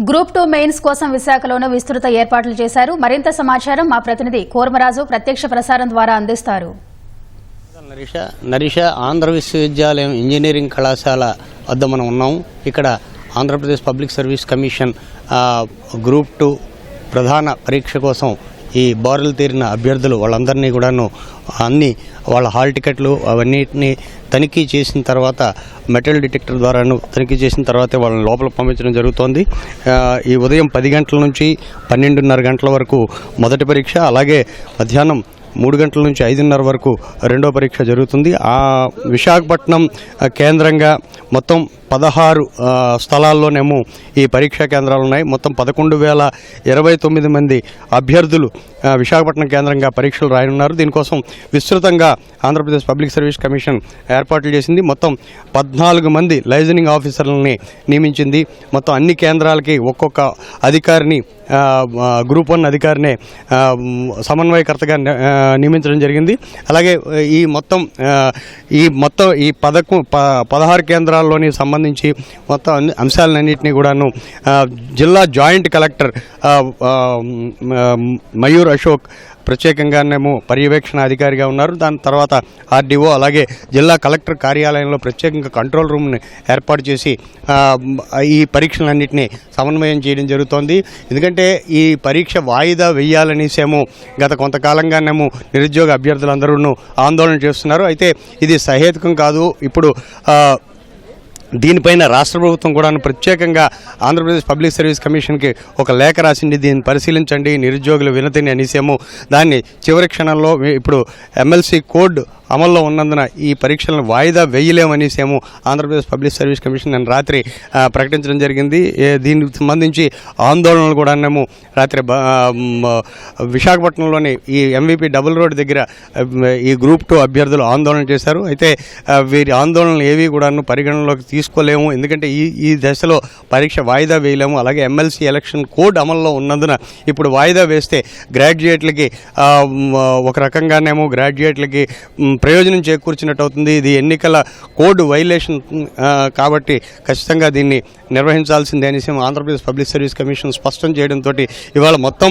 Group 2 mains కోసం విశాఖలోనూ విస్తృత ఏర్పాట్లు చేశారు. మరింత సమాచారం మా ప్రతినిధి కోర్మరాజు ప్రత్యక్ష ప్రసారం ద్వారా అందిస్తారు. నరీష ఆంధ్ర విశ్వవిద్యాలయం ఇంజనీరింగ్ కళాశాల వద్ద మనం ఉన్నాం. ఇక్కడ Andhra Pradesh public service commission group 2 ప్రధాన పరీక్ష కోసం ఈ బారులు తీరిన అభ్యర్థులు వాళ్ళందరినీ కూడాను అన్ని వాళ్ళ హాల్ టికెట్లు అవన్నిటిని తనిఖీ చేసిన తర్వాత మెటల్ డిటెక్టర్ ద్వారాను తనిఖీ చేసిన తర్వాతే వాళ్ళని లోపల పంపించడం జరుగుతోంది. ఈ ఉదయం 10 గంటల నుంచి 12:30 గంటల వరకు మొదటి పరీక్ష, అలాగే మధ్యాహ్నం 3 గంటల నుంచి 5:30 వరకు రెండో పరీక్ష జరుగుతుంది. విశాఖపట్నం కేంద్రంగా మొత్తం 16 స్థలాల్లోనేమో ఈ పరీక్షా కేంద్రాలు ఉన్నాయి. మొత్తం 11,029 మంది అభ్యర్థులు విశాఖపట్నం కేంద్రంగా పరీక్షలు రాయనున్నారు. దీనికోసం విస్తృతంగా ఆంధ్రప్రదేశ్ పబ్లిక్ సర్వీస్ కమిషన్ ఏర్పాట్లు చేసింది. మొత్తం 14 మంది లైజనింగ్ ఆఫీసర్లని నియమించింది. మొత్తం అన్ని కేంద్రాలకి ఒక్కొక్క అధికారిని గ్రూప్ 1 అధికారినే సమన్వయకర్తగా నియమించడం జరిగింది. అలాగే ఈ మొత్తం 16 కేంద్రాల్లోని సంబంధించి మొత్తం అంశాలన్నింటినీ కూడాను జిల్లా జాయింట్ కలెక్టర్ మయూర్ అశోక్ ప్రత్యేకంగానేమో పర్యవేక్షణ అధికారిగా ఉన్నారు. దాని తర్వాత ఆర్డీఓ అలాగే జిల్లా కలెక్టర్ కార్యాలయంలో ప్రత్యేకంగా కంట్రోల్ రూమ్ని ఏర్పాటు చేసి ఈ పరీక్షలన్నింటినీ సమన్వయం చేయడం జరుగుతోంది. ఎందుకంటే ఈ పరీక్ష వాయిదా వేయాలనేసేమో గత కొంతకాలంగానేమో నిరుద్యోగ అభ్యర్థులందరూ ఆందోళన చేస్తున్నారు. అయితే ఇది సహేతుకం కాదు. ఇప్పుడు దీనిపైన రాష్ట్ర ప్రభుత్వం కూడా ప్రత్యేకంగా ఆంధ్రప్రదేశ్ పబ్లిక్ సర్వీస్ కమిషన్కి ఒక లేఖ రాసింది. దీన్ని పరిశీలించండి, నిరుద్యోగుల వినతిని అనేసేమో దాన్ని చివరి క్షణంలో ఇప్పుడు ఎమ్మెల్సీ కోడ్ అమల్లో ఉన్నందున ఈ పరీక్షలను వాయిదా వేయలేమనేసేమో ఆంధ్రప్రదేశ్ పబ్లిక్ సర్వీస్ కమిషన్ నేను రాత్రి ప్రకటించడం జరిగింది. దీనికి సంబంధించి ఆందోళనలు కూడానేమో రాత్రి విశాఖపట్నంలోని ఈ ఎంవిపి డబుల్ రోడ్ దగ్గర ఈ గ్రూప్ 2 అభ్యర్థులు ఆందోళన చేశారు. అయితే వీరి ఆందోళనలు ఏవి కూడాను పరిగణనలోకి తీసుకోలేము. ఎందుకంటే ఈ దశలో పరీక్ష వాయిదా వేయలేము. అలాగే ఎమ్మెల్సీ ఎలక్షన్ కోడ్ అమల్లో ఉన్నందున ఇప్పుడు వాయిదా వేస్తే గ్రాడ్యుయేట్లకి ఒక రకంగానేమో గ్రాడ్యుయేట్లకి ప్రయోజనం చేకూర్చినట్టు అవుతుంది. ఇది ఎన్నికల కోడ్ వైలేషన్ కాబట్టి ఖచ్చితంగా దీన్ని నిర్వహించాల్సిందే అనేసి ఆంధ్రప్రదేశ్ పబ్లిక్ సర్వీస్ కమిషన్ స్పష్టం చేయడంతో ఇవాళ మొత్తం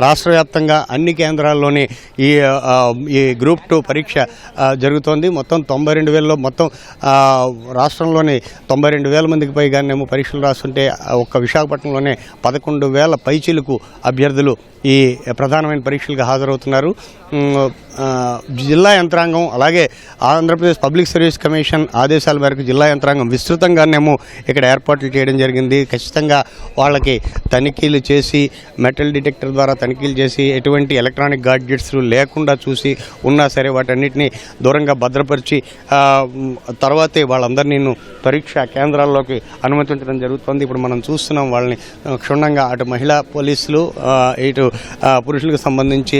రాష్ట్ర వ్యాప్తంగా అన్ని కేంద్రాల్లోని ఈ గ్రూప్ 2 పరీక్ష జరుగుతోంది. మొత్తం 92,000లో మొత్తం రాష్ట్రంలోని 92,000 మందికి పైగానేమో పరీక్షలు రాస్తుంటే ఒక్క విశాఖపట్నంలోనే 11,000 పైచిలకు అభ్యర్థులు ఈ ప్రధానమైన పరీక్షలకు హాజరవుతున్నారు. జిల్లా యంత్రాంగం అలాగే ఆంధ్రప్రదేశ్ పబ్లిక్ సర్వీస్ కమిషన్ ఆదేశాల మేరకు జిల్లా యంత్రాంగం విస్తృతంగానేమో ఇక్కడ ఏర్పాట్లు చేయడం జరిగింది. ఖచ్చితంగా వాళ్ళకి తనిఖీలు చేసి మెటల్ డిటెక్టర్ ద్వారా తనిఖీలు చేసి ఎటువంటి ఎలక్ట్రానిక్ గాడ్జెట్స్ లేకుండా చూసి ఉన్నా సరే వాటన్నిటిని దూరంగా భద్రపరిచి తర్వాతే వాళ్ళందరినీ పరీక్ష కేంద్రాల్లోకి అనుమతించడం జరుగుతుంది. ఇప్పుడు మనం చూస్తున్నాం వాళ్ళని క్షుణ్ణంగా అటు మహిళా పోలీసులు ఇటు పురుషులకు సంబంధించి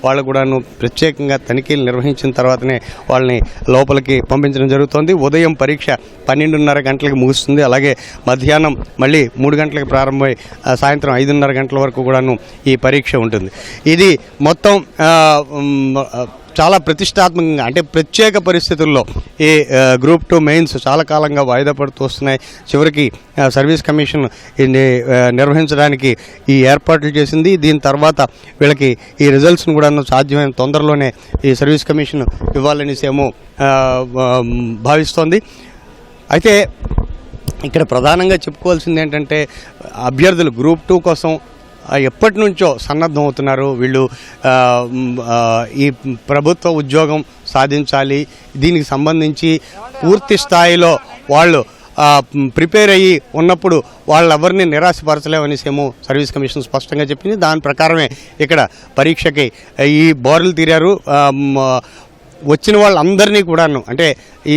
వాళ్ళు కూడాను ప్రత్యేకంగా తనిఖీలు నిర్వహించిన తర్వాతనే వాళ్ళని లోపలికి పంపించడం జరుగుతోంది. ఉదయం పరీక్ష 12:30 గంటలకు ముగుస్తుంది. అలాగే మధ్యాహ్నం మళ్ళీ 3 గంటలకు ప్రారంభమై సాయంత్రం 5:30 గంటల వరకు కూడాను ఈ పరీక్ష ఉంటుంది. ఇది మొత్తం చాలా ప్రతిష్టాత్మకంగా అంటే ప్రత్యేక పరిస్థితుల్లో ఈ గ్రూప్ 2 మెయిన్స్ చాలా కాలంగా వాయిదా పడుతూ వస్తున్నాయి. చివరికి సర్వీస్ కమిషన్ నిర్వహించడానికి ఈ ఏర్పాట్లు చేసింది. దీని తర్వాత వీళ్ళకి ఈ రిజల్ట్స్ను కూడా సాధ్యమైన తొందరలోనే ఈ సర్వీస్ కమిషన్ ఇవ్వాలనేసేమో భావిస్తోంది. అయితే ఇక్కడ ప్రధానంగా చెప్పుకోవాల్సింది ఏంటంటే అభ్యర్థులు గ్రూప్ 2 కోసం ఎప్పటి నుంచో సన్నద్ధం అవుతున్నారు. వీళ్ళు ఈ ప్రభుత్వ ఉద్యోగం సాధించాలి, దీనికి సంబంధించి పూర్తి స్థాయిలో వాళ్ళు ప్రిపేర్ అయ్యి ఉన్నప్పుడు వాళ్ళెవరిని నిరాశపరచలేమనేసేమో సర్వీస్ కమిషన్ స్పష్టంగా చెప్పింది. దాని ప్రకారమే ఇక్కడ పరీక్షకి ఈ బారులు తీరారు. వచ్చిన వాళ్ళందరినీ కూడాను అంటే ఈ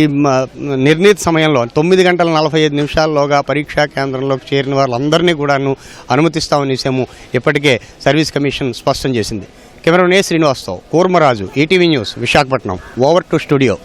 నిర్ణీత సమయంలో 9 గంటల 45 నిమిషాల్లోగా పరీక్షా కేంద్రంలోకి చేరిన వాళ్ళందరినీ కూడాను అనుమతిస్తామనేసేమో ఇప్పటికే సర్వీస్ కమిషన్ స్పష్టం చేసింది. కెమెరామెన్ శ్రీనివాస్తో Kormaraju, ETV News, Visakhapatnam. Over to studio.